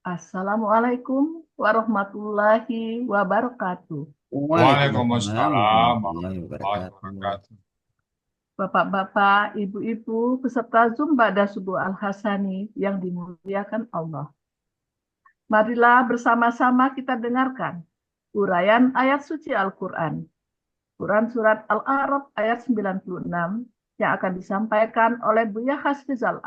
Assalamualaikum warahmatullahi wabarakatuh. Waalaikumsalam Waalaikumsalam warahmatullahi warahmatullahi wabarakatuh. wabarakatuh. Bapak-bapak, ibu-ibu, peserta Zoom Ba'da Subuh Al-Hasani yang dimuliakan Allah. Marilah bersama-sama kita dengarkan uraian ayat suci Al-Quran. Quran Surat Al-A'raf ayat 96 yang akan disampaikan oleh Buya Hasfizal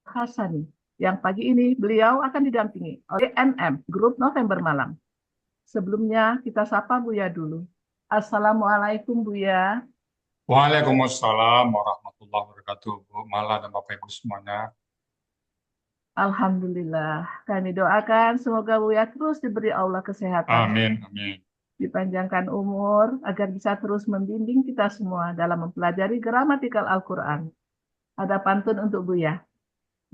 Al-Hasani. Yang pagi ini beliau akan didampingi oleh NM, Grup November Malam. Sebelumnya kita sapa Buya dulu. Assalamualaikum Buya. Waalaikumsalam warahmatullahi wabarakatuh. Bu Mala dan Bapak Ibu semuanya. Alhamdulillah. Kami doakan semoga Buya terus diberi Allah kesehatan, Amin, amin. dipanjangkan umur, agar bisa terus membimbing kita semua dalam mempelajari gramatikal Al-Quran. Ada pantun untuk Buya.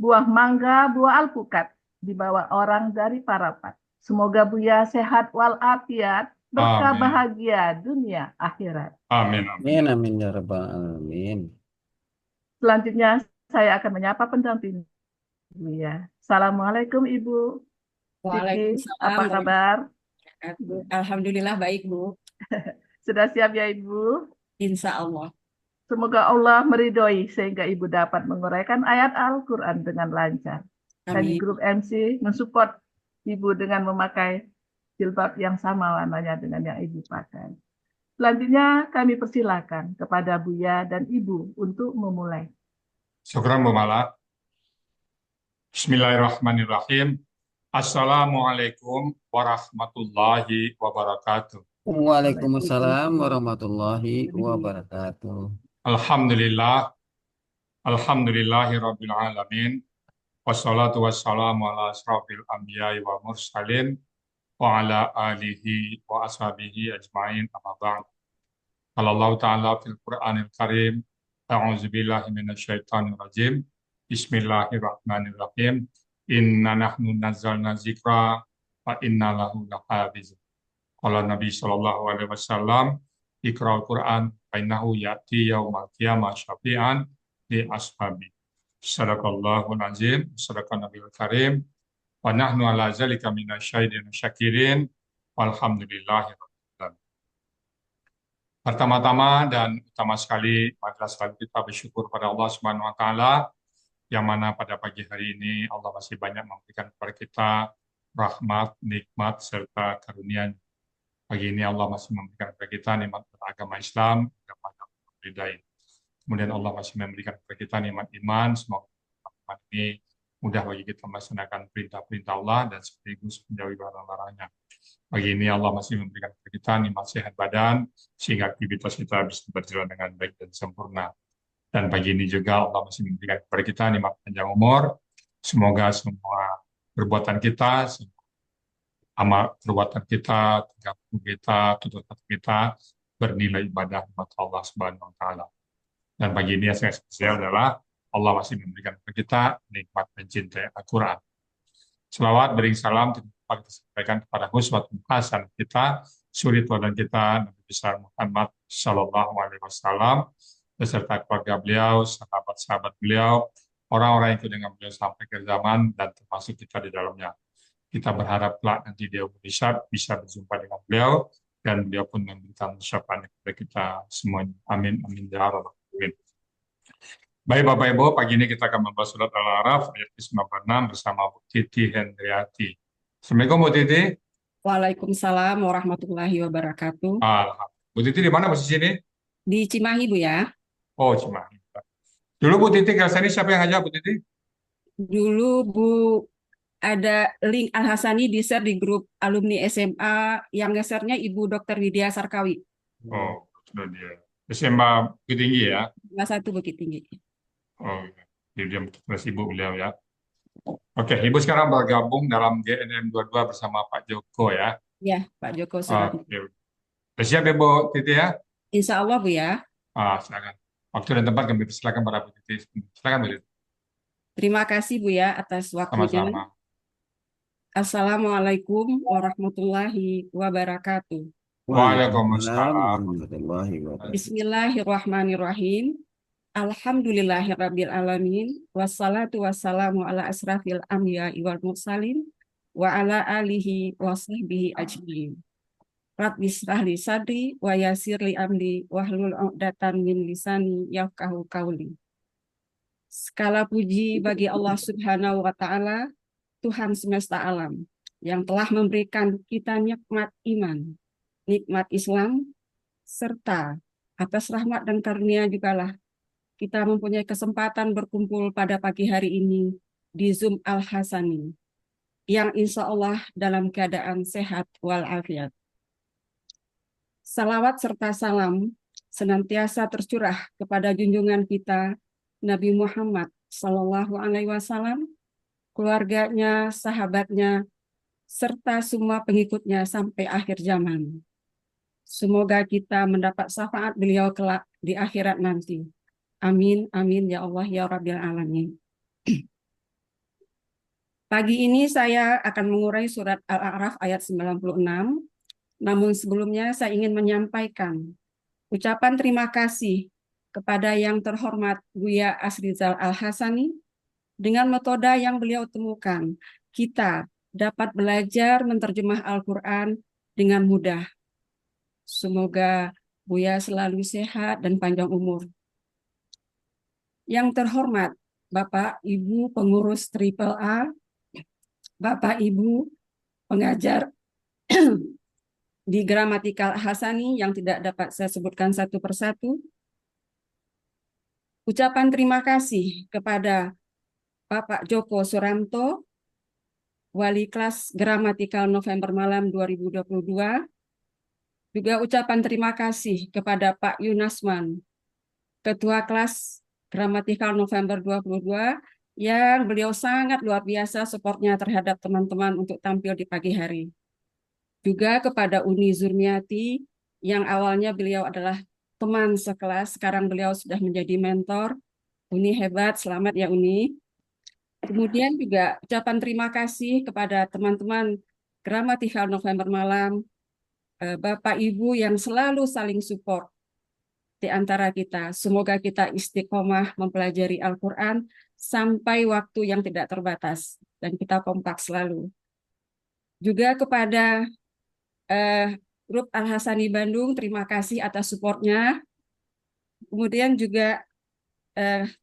Buah mangga, buah alpukat, dibawa orang dari Parapat. Semoga Buya sehat walafiat, berkah Amin, bahagia dunia akhirat. amin, amin. Amin, amin, ya rabbal alamin. Selanjutnya saya akan menyapa pendamping Buya. Assalamualaikum Ibu Siti, Waalaikumsalam apa kabar? warahmatullahi wabarakatuh. Alhamdulillah baik, Bu. Sudah siap ya Ibu? Insya Allah. Semoga Allah meridhoi sehingga Ibu dapat menguraikan ayat Al-Quran dengan lancar. Kami Amin. grup MC mensupport Ibu dengan memakai jilbab yang sama warnanya dengan yang Ibu pakai. Selanjutnya kami persilakan kepada Buya dan Ibu untuk memulai. Syukran Bu Mala. Bismillahirrahmanirrahim. Assalamualaikum warahmatullahi wabarakatuh. Waalaikumsalam warahmatullahi wabarakatuh. Alhamdulillah, alhamdulillahi rabbil alamin. Wassalatu wassalamu ala asrafil anbiya'i wa mursalin wa ala alihi wa ashabihi ajma'in amma ba'd. Allah Ta'ala fil Qur'anil Karim. A'udzubillahi minasyaitonir rajim. Bismillahirrahmanirrahim. Inna nahnu nazzalna dzikra wa inna lahu lahafizun. Qala Nabi sallallahu alaihi wasallam, Iqra'ul Qur'an fa innahu ya'ti yaumal qiyamah syafi'an li ashabi. Sadaqallahul azim, sadaqan nabiyul karim, wa nahnu ala zalika minasyahidin syakirin, walhamdulillahi rabbil alamin. Pertama-tama dan utama sekali, marilah selalu kita bersyukur pada Allah Subhanahu wa taala yang mana pada pagi hari ini Allah masih banyak memberikan kepada kita rahmat, nikmat serta karunia. Pagi ini Allah masih memberikan kepada kita nikmat agama Islam, agama berbeda. Kemudian Allah masih memberikan kepada kita nikmat iman. Semoga nikmat ini mudah bagi kita melaksanakan perintah-perintah Allah dan sekaligus menjauhi larangan-larangannya. Pagi ini Allah masih memberikan kepada kita nikmat sehat badan, sehingga aktivitas kita bisa berjalan dengan baik dan sempurna. Dan pagi ini juga Allah masih memberikan kepada kita nikmat panjang umur. Semoga semua perbuatan kita, amal perbuatan kita, tingkah laku kita, tuntutan kita bernilai ibadah kepada Allah Subhanahu wa taala. Dan pagi ini yang sangat spesial adalah Allah masih memberikan kepada kita nikmat mencintai Al-Quran. Selawat beri salam kita sampaikan kepada uswatun hasan kita, suri teladan kita Nabi besar Muhammad Sallallahu Alaihi Wasallam beserta keluarga beliau, sahabat-sahabat beliau, orang-orang yang ikut dengan beliau sampai ke zaman dan termasuk kita di dalamnya. Kita berharap kelak nanti di Indonesia bisa berjumpa dengan beliau dan beliau pun memberikan syafaat kepada kita semuanya. Amin amin ya rabbal alamin. Baik Bapak Ibu, pagi ini kita akan membahas surat Al-A'raf ayat 96 bersama Bu Titi Hendriati. Assalamualaikum Bu Titi. Waalaikumsalam warahmatullahi wabarakatuh. Alhamdulillah. Bu Titi di mana posisi ini? Di Cimahi, Bu ya. Oh, Cimahi. Dulu Bu Titi ke sini siapa yang ngajak Bu Titi? Dulu Bu ada link Al-Hasani di-share di grup alumni SMA yang nge-share-nya Ibu Dr. Widya Sarkawi. Oh, sudah dia. SMA Bukit Tinggi ya? Kelas 1 Bukit Tinggi. Oh, dia kelas Ibu beliau ya. Oke, Ibu sekarang bergabung dalam GNM 22 bersama Pak Joko ya. Ya, Pak Joko Suratno. Oke. Sudah siap ya Bu Titi ya? Insya Allah, Bu ya. Silakan. Waktu dan tempat kami persilakan pada Bu Titi. Silakan Bu Titi. Terima kasih, Bu ya, atas waktunya. Sama-sama. Assalamualaikum warahmatullahi wabarakatuh. Waalaikumsalam Waalaikumsalam. warahmatullahi wabarakatuh. Bismillahirrahmanirrahim. Alhamdulillahirabbil alamin wassalatu wassalamu ala asrafil anbiya'i wal mursalin wa ala alihi wa sahbihi ajmain. Rabbi shrah li sadri wa yassir li amri wahlul 'uqdatam min lisani yafqahu qawli. Segala puji bagi Allah Subhanahu wa taala, Tuhan semesta alam yang telah memberikan kita nikmat iman, nikmat Islam, serta atas rahmat dan karunia jugalah kita mempunyai kesempatan berkumpul pada pagi hari ini di Zoom Al-Hasani, yang insya Allah dalam keadaan sehat walafiat. Salawat serta salam senantiasa tercurah kepada junjungan kita Nabi Muhammad SAW, keluarganya, sahabatnya, serta semua pengikutnya sampai akhir zaman. Semoga kita mendapat syafaat beliau kelak di akhirat nanti. Amin, amin, ya Allah, ya Rabbil Alamin. Pagi ini saya akan mengurai surat Al-A'raf ayat 96, namun sebelumnya saya ingin menyampaikan ucapan terima kasih kepada yang terhormat Buya Asrizal Al-Hasani. Dengan metode yang beliau temukan, kita dapat belajar menerjemah Al-Quran dengan mudah. Semoga Buya selalu sehat dan panjang umur. Yang terhormat Bapak Ibu pengurus Triple A, Bapak Ibu pengajar di Gramatikal Hasani yang tidak dapat saya sebutkan satu persatu. Ucapan terima kasih kepada Bapak Joko Suranto, Wali Kelas Gramatikal November Malam 2022. Juga ucapan terima kasih kepada Pak Yunasman, Ketua Kelas Gramatikal November 2022, yang beliau sangat luar biasa supportnya terhadap teman-teman untuk tampil di pagi hari. Juga kepada Uni Zurmiati, yang awalnya beliau adalah teman sekelas, sekarang beliau sudah menjadi mentor. Uni hebat, selamat ya Uni. Kemudian juga ucapan terima kasih kepada teman-teman Gramatikal November Malam, Bapak Ibu yang selalu saling support di antara kita. Semoga kita istiqomah mempelajari Al-Quran sampai waktu yang tidak terbatas dan kita kompak selalu. Juga kepada grup Al-Hasani Bandung, terima kasih atas supportnya. Kemudian juga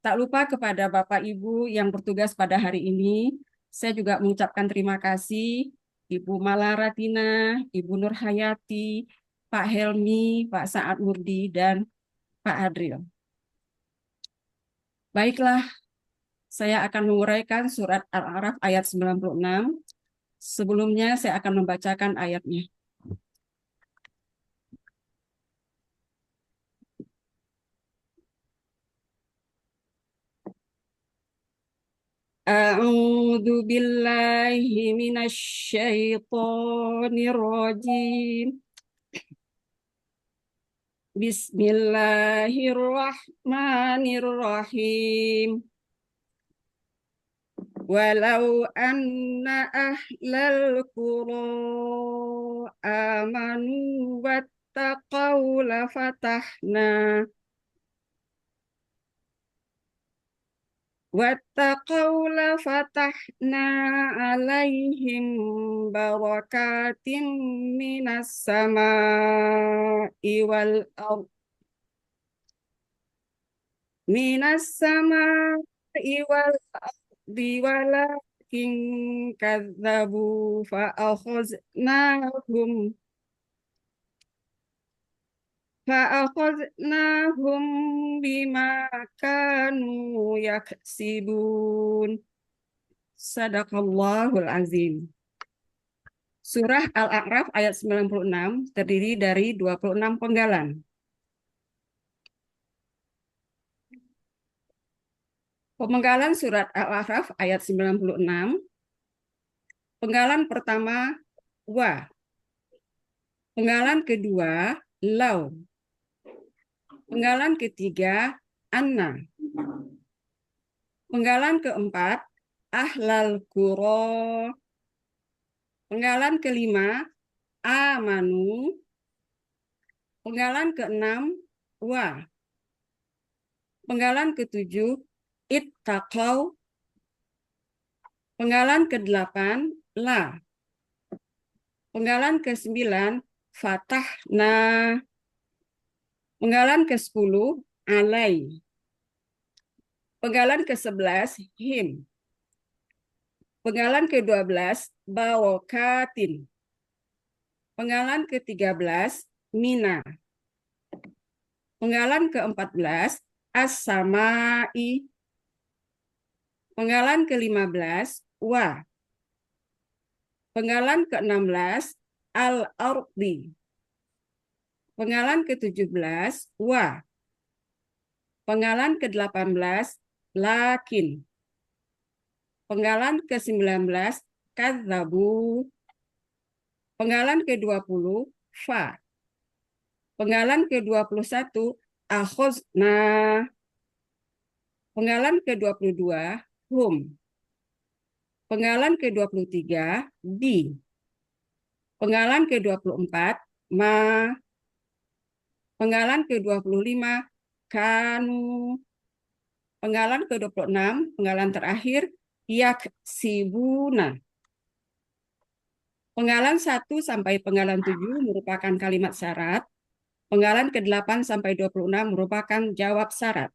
tak lupa kepada Bapak Ibu yang bertugas pada hari ini. Saya juga mengucapkan terima kasih Ibu Malaratina, Ibu Nur Hayati, Pak Helmi, Pak Saad Murdi, dan Pak Adril. Baiklah, saya akan menguraikan surat Al-A'raf ayat 96. Sebelumnya saya akan membacakan ayatnya. A'udzu billahi minasyaitonir rajim. Bismillahirrahmanirrahim. Walau anna ahlal qura amanu wattaqaw lafatahna alaihim barakatim minas samai wal ardh walakin kadzabu fa'akhadnahum bima kanu yaksibun. Sadaqallahul azim. Surah Al-A'raf ayat 96 terdiri dari 26 penggalan. Penggalan surat Al-A'raf ayat 96. Penggalan pertama, wa. Penggalan kedua, lau. Penggalan ketiga, anna. Penggalan keempat, ahlal qura. Penggalan kelima, amanu. Penggalan keenam, wa. Penggalan ke-7, ittaqau. Penggalan ke-8, la. Penggalan ke-9, fatahna. Penggalan ke-10, alai. Penggalan ke-11, him. Penggalan ke-12, bawokatin. Penggalan ke-13, mina. Penggalan ke-14, as-samai. Penggalan ke-15, wa. Penggalan ke-16, al-ardi. Penggalan ke-17, wa. Penggalan ke-18, lakin. Penggalan ke-19, kadzabu. Penggalan ke-20, fa. Penggalan ke-21, akhozna. Penggalan ke-22, hum. Penggalan ke-23, bi. Penggalan ke-24, ma. Penggalan ke-25, kanu. Penggalan ke-26, penggalan terakhir, yaksibuna. Penggalan 1 sampai penggalan 7 merupakan kalimat syarat. Penggalan ke-8 sampai 26 merupakan jawab syarat.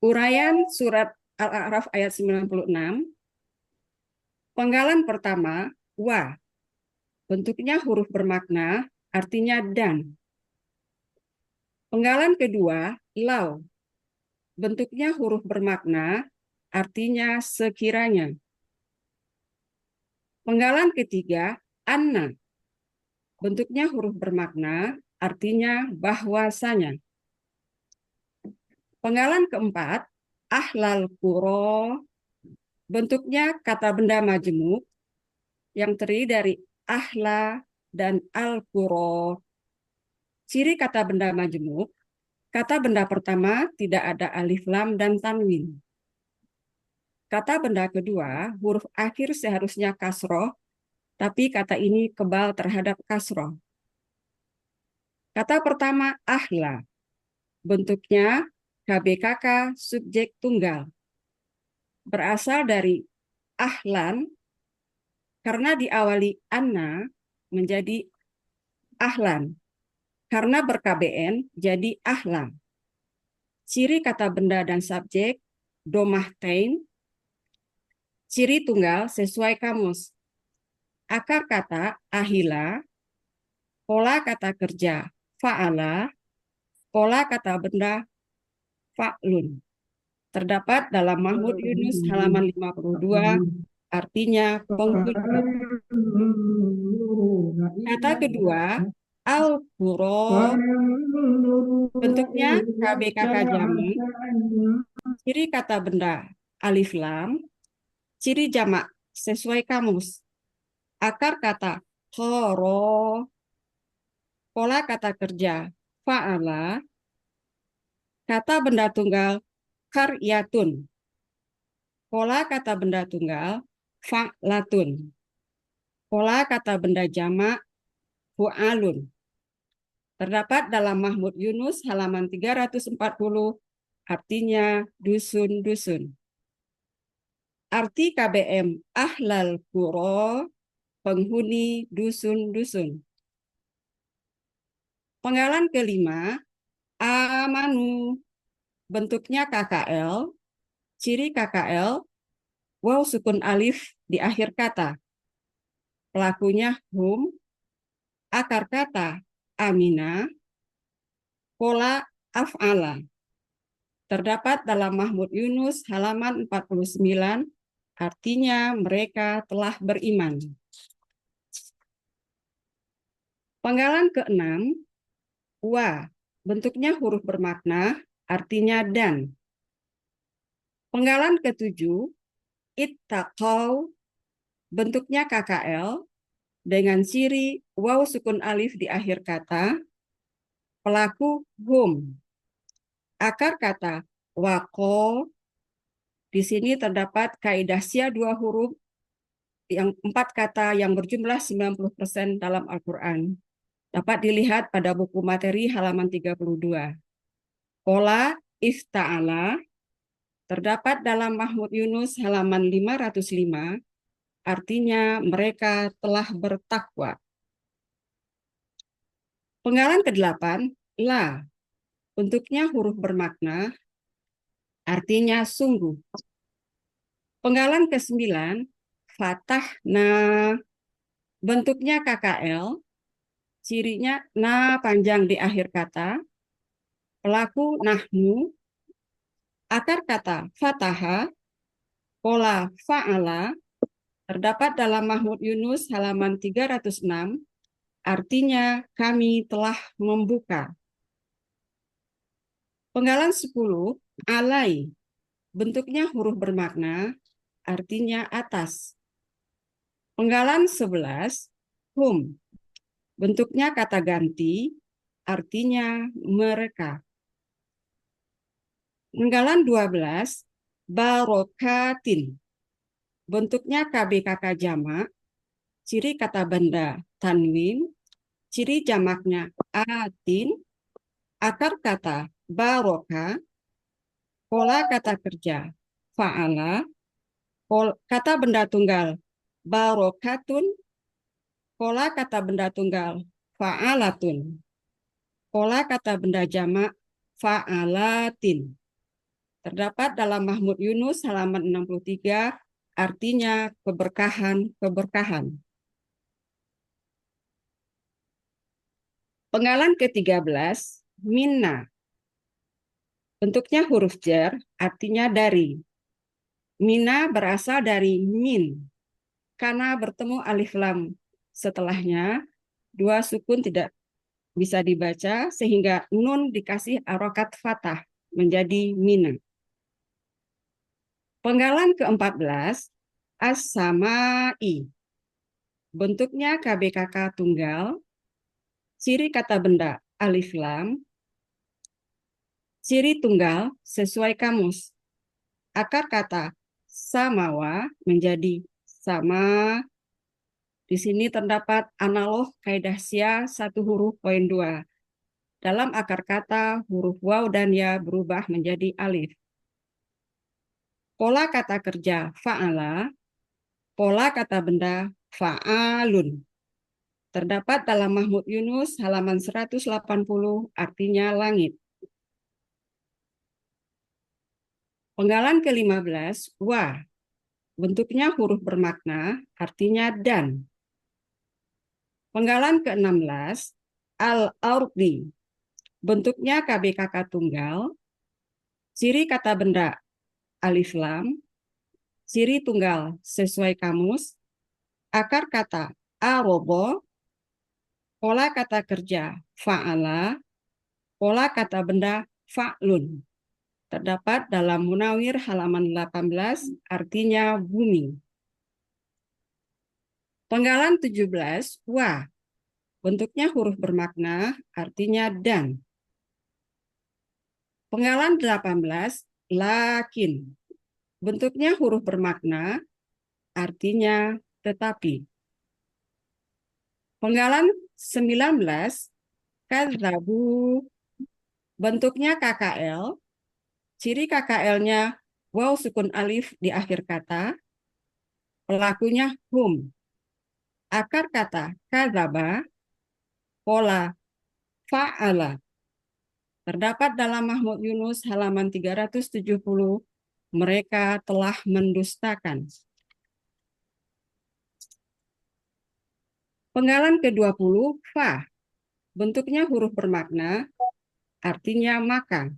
Uraian surat Al-A'raf ayat 96. Penggalan pertama, wa. Bentuknya huruf bermakna, artinya dan. Penggalan kedua, lau. Bentuknya huruf bermakna, artinya sekiranya. Penggalan ketiga, anna. Bentuknya huruf bermakna, artinya bahwasanya. Penggalan keempat, ahlal qura. Bentuknya kata benda majemuk yang terdiri dari ahla dan al-qura. Ciri kata benda majemuk, kata benda pertama tidak ada alif lam dan tanwin. Kata benda kedua, huruf akhir seharusnya kasroh, tapi kata ini kebal terhadap kasroh. Kata pertama, ahla. Bentuknya KBKK subjek tunggal. Berasal dari ahlan, karena diawali anna menjadi ahlan. Karena ber-KBN jadi ahlan. Ciri kata benda dan subjek, domahtain. Ciri tunggal sesuai kamus. Akar kata ahila, pola kata kerja fa'ala, pola kata benda fa'lun. Terdapat dalam Mahmud Yunus halaman 52, artinya penghuni. Kata kedua, al-qura. Bentuknya KBKK jamak. Ciri kata benda alif lam. Ciri jamak sesuai kamus. Akar kata qara. Pola kata kerja fa'ala. Kata benda tunggal qaryatun. Pola kata benda tunggal fa'latun. Pola kata benda jamak fu'alun. Terdapat dalam Mahmud Yunus halaman 340, artinya dusun-dusun. Arti KBM ahlal qura, penghuni dusun-dusun. Penggalan kelima, amanu. Bentuknya KKL. Ciri KKL, waw sukun alif di akhir kata. Pelakunya hum. Akar kata amina. Pola af'ala. Terdapat dalam Mahmud Yunus halaman 49, artinya mereka telah beriman. Penggalan keenam, wa. Bentuknya huruf bermakna, artinya dan. Penggalan ketujuh, ittaqau. Bentuknya KKL, dengan ciri waw sukun alif di akhir kata. Pelaku hum. Akar kata waqo. Di sini terdapat kaidah sia dua huruf yang 4 kata yang berjumlah 90% dalam Al-Quran. Dapat dilihat pada buku materi halaman 32. Pola ifta'ala terdapat dalam Mahmud Yunus halaman 505, artinya mereka telah bertakwa. Penggalan ke-8, la, bentuknya huruf bermakna, artinya sungguh. Penggalan ke-9, fatahna, bentuknya KKL, cirinya na panjang di akhir kata, pelaku nahnu, akar kata fataha, pola fa'ala, terdapat dalam Mahmud Yunus halaman 306, artinya kami telah membuka. Penggalan 10, alai, bentuknya huruf bermakna, artinya atas. Penggalan 11, hum, bentuknya kata ganti, artinya mereka. Penggalan 12, barokatin, bentuknya KBKK jamak, ciri kata benda tanwin, ciri jamaknya atin, akar kata baroka, pola kata kerja fa'ala, kata benda tunggal barokatun, pola kata benda tunggal fa'alatun, pola kata benda jamak fa'alatin. Terdapat dalam Mahmud Yunus halaman 63, artinya keberkahan-keberkahan. Penggalan ke-13, minna. Bentuknya huruf jar, artinya dari. Mina berasal dari min, karena bertemu alif lam setelahnya, dua sukun tidak bisa dibaca, sehingga nun dikasih harokat fathah menjadi mina. Penggalan ke-14, as-samai. Bentuknya KBKK tunggal, ciri kata benda alif lam, ciri tunggal sesuai kamus. Akar kata samawa menjadi sama. Di sini terdapat analog kaidah sya 1 huruf poin 2. Dalam akar kata, huruf waw dan ya berubah menjadi alif. Pola kata kerja fa'ala, pola kata benda fa'alun. Terdapat dalam Mahmud Yunus halaman 180, artinya langit. Penggalan ke-15, wa. Bentuknya huruf bermakna, artinya dan. Penggalan ke-16, al-ardi. Bentuknya KBKK tunggal, ciri kata benda alif lam, ciri tunggal sesuai kamus, akar kata arobo, pola kata kerja fa'ala, pola kata benda fa'lun. Terdapat dalam Munawir halaman 18, artinya bumi. Penggalan 17, wa. Bentuknya huruf bermakna, artinya dan. Penggalan 18, lakin. Bentuknya huruf bermakna, artinya tetapi. Penggalan 19, kadzabu. Bentuknya KKL, ciri KKL-nya waw sukun alif di akhir kata, pelakunya hum. Akar kata kadzaba, pola fa'ala. Terdapat dalam Mahmud Yunus halaman 370, mereka telah mendustakan. Penggalan ke-20, fa. Bentuknya huruf bermakna, artinya maka.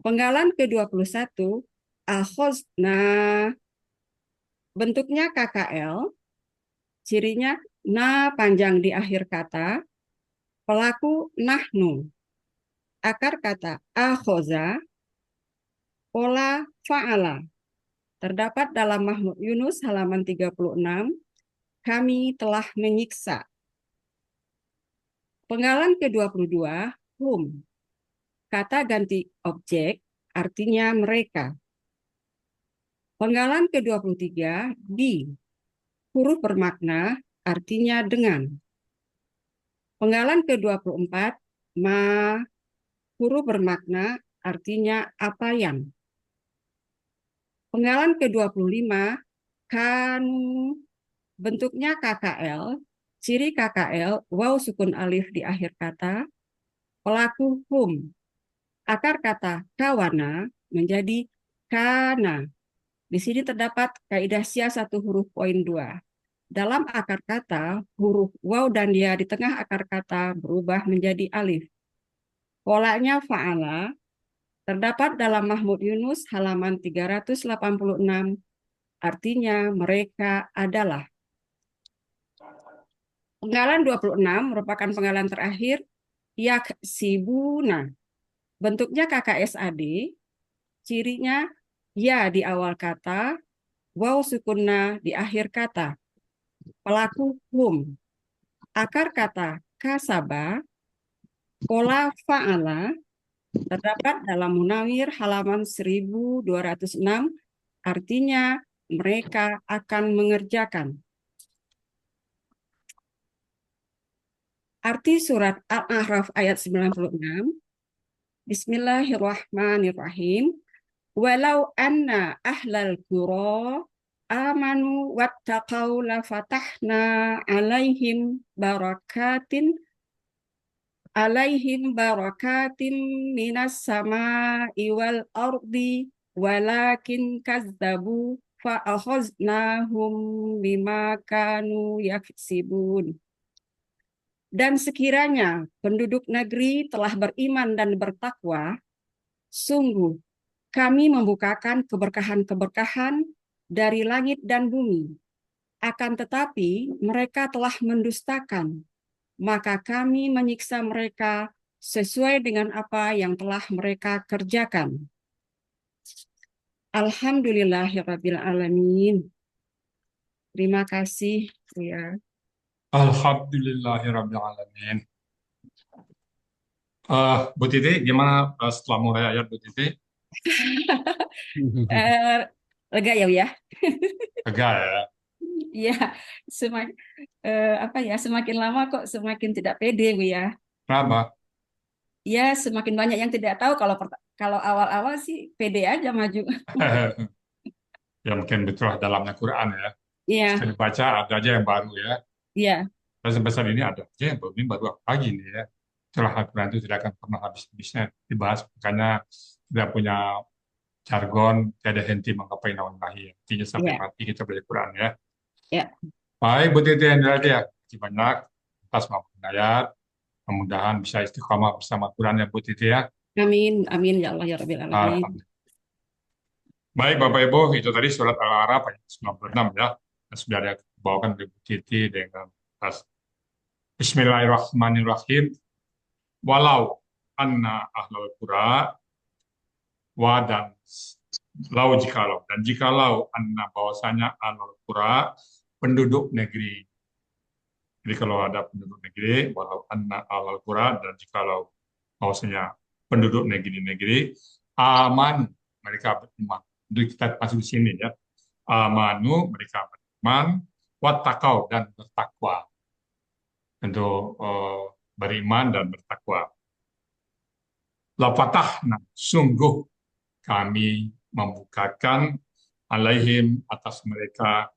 Penggalan ke-21, akhozna. Bentuknya KKL, cirinya na panjang di akhir kata, pelaku nahnu. Akar kata akhoza, pola fa'ala. Terdapat dalam Mahmud Yunus halaman 36, kami telah menyiksa. Penggalan ke-22, hum. Kata ganti objek, artinya mereka. Penggalan ke-23, di. Huruf bermakna, artinya dengan. Penggalan ke-24, ma huruf bermakna artinya apa yang. Penggalan ke-25, kanu bentuknya KKL, ciri KKL, waw sukun alif di akhir kata, pelaku hum. Akar kata kawana menjadi kana. Di sini terdapat kaidah sia 1 huruf poin 2. Dalam akar kata, huruf waw dan dia di tengah akar kata berubah menjadi alif. Polanya fa'ala terdapat dalam Mahmud Yunus halaman 386, artinya mereka adalah. Penggalan 26 merupakan penggalan terakhir, yaksibuna. Bentuknya KKSAD, cirinya ya di awal kata, waw sukunna di akhir kata. Pelaku hum. Akar kata kasaba, pola fa'ala, terdapat dalam Munawir halaman 1206, artinya mereka akan mengerjakan. Arti surat Al-A'raf ayat 96, Bismillahirrahmanirrahim. Walau anna ahlal qura amanu wattaqau lafatahna alaihim barakatin minas sama'i wal ardi walakin kazzabu fa'akhaznahum bima kanu yaksibun. Dan sekiranya penduduk negeri telah beriman dan bertakwa, sungguh kami membukakan keberkahan-keberkahan dari langit dan bumi. Akan tetapi mereka telah mendustakan, maka kami menyiksa mereka sesuai dengan apa yang telah mereka kerjakan. Alhamdulillahirabbil alamin. Terima kasih, ya. Alhamdulillahirabbil alamin. Bu Titi, gimana setelah mulai ayat Bu Titi? Lega ya, ya. Lega ya. Iya, semakin lama kok semakin tidak pede, Bu ya. Kenapa? Ya, semakin banyak yang tidak tahu. Kalau awal-awal sih pede aja maju. Ya mungkin betul dalamnya Quran ya. Iya, Sekali baca ada aja yang baru ya. iya, Dan sampai saat ini ada aja yang baru apa lagi nih ya. Itulah Al-Quran itu tidak akan pernah habis-habisnya dibahas. Makanya tidak punya jargon, tiada henti menggapai naun nahi. Artinya sampai iya, mati kita belajar Quran ya. iya. Baik, Bu Titi Hendra ya. Terima banyak atas maupun ayat. Mudah-mudahan bisa istiqamah bersama Quran ya Bu Titi ya. Amin, amin ya Allah ya Rabbil alamin. Alhamdulillah. Baik Bapak Ibu, itu tadi surat Al-A'raf ayat 96 ya. Dan sudah ada dibawakan oleh Bu Titi dengan tas. Bismillahirrahmanirrahim. Walau anna ahlul qura wa dan jikalau anna bahwasanya ahlul qura penduduk negeri. Jadi kalau ada penduduk negeri, walau anna ahlul qura dan jikalau bahwasanya penduduk negeri-negeri aman mereka beriman. Jadi kita masuk di sini ya. Amanu mereka beriman, wattaqau dan bertakwa. Tentu beriman dan bertakwa. Lafatahna sungguh kami membukakan alaihim atas mereka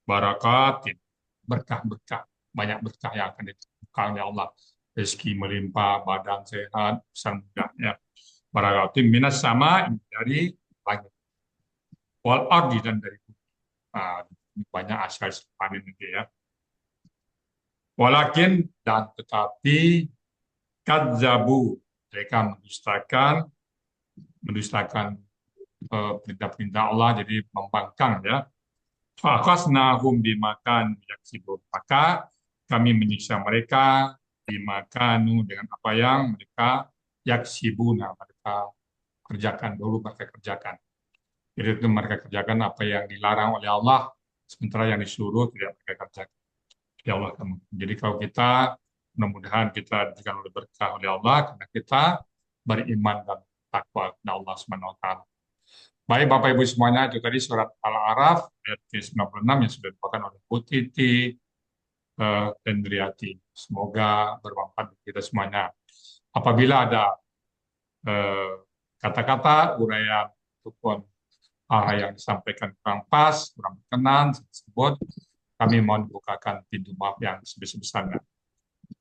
barakatin berkah-berkah, banyak berkah yang akan dibukakan oleh Allah, rezeki melimpah, badan sehat, usaha mudahnya, barakatin minas sama dari langit, wal ardi dan dari bumi. Banyak asal panen itu ya. Walakin dan tetapi kadzabu mereka mendustakan perintah-perintah Allah, jadi membangkang ya. Fa'akhasnahum bimakan yaksibun. Maka kami menyiksa mereka bimakanu dengan apa yang mereka yaksibuna, mereka kerjakan dulu, mereka kerjakan. Jadi itu mereka kerjakan apa yang dilarang oleh Allah, sementara yang disuruh tidak mereka kerjakan. Ya Allah kamu. Jadi kalau kita mudah-mudahan kita diberikan oleh berkah oleh Allah karena kita beriman dan takwa kepada Allah Subhanahu wa taala. Baik Bapak Ibu semuanya, itu tadi surat Al-A'raf ayat ke-96 yang sudah dibawakan oleh Bu Titi. Hendriati. Semoga bermanfaat bagi kita semuanya. Apabila ada eh, kata-kata, uraian, ataupun hal yang disampaikan kurang pas, kurang berkenan, tersebut, kami mohon bukakan pintu maaf yang sebesar-besarnya.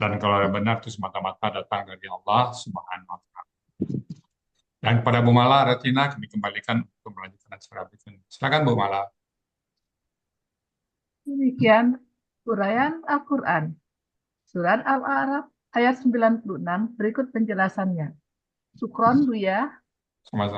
Dan kalau yang benar itu semata-mata datang dari Allah Subhanahu wa Ta'ala. Dan kepada Bu Mala, Retina, kami kembalikan untuk melanjutkan acara berikutnya. Silakan Bu Mala. Demikian uraian Al-Quran. Surat Al-A'raf ayat 96 berikut penjelasannya. Sukron, Buya. Sama-sama.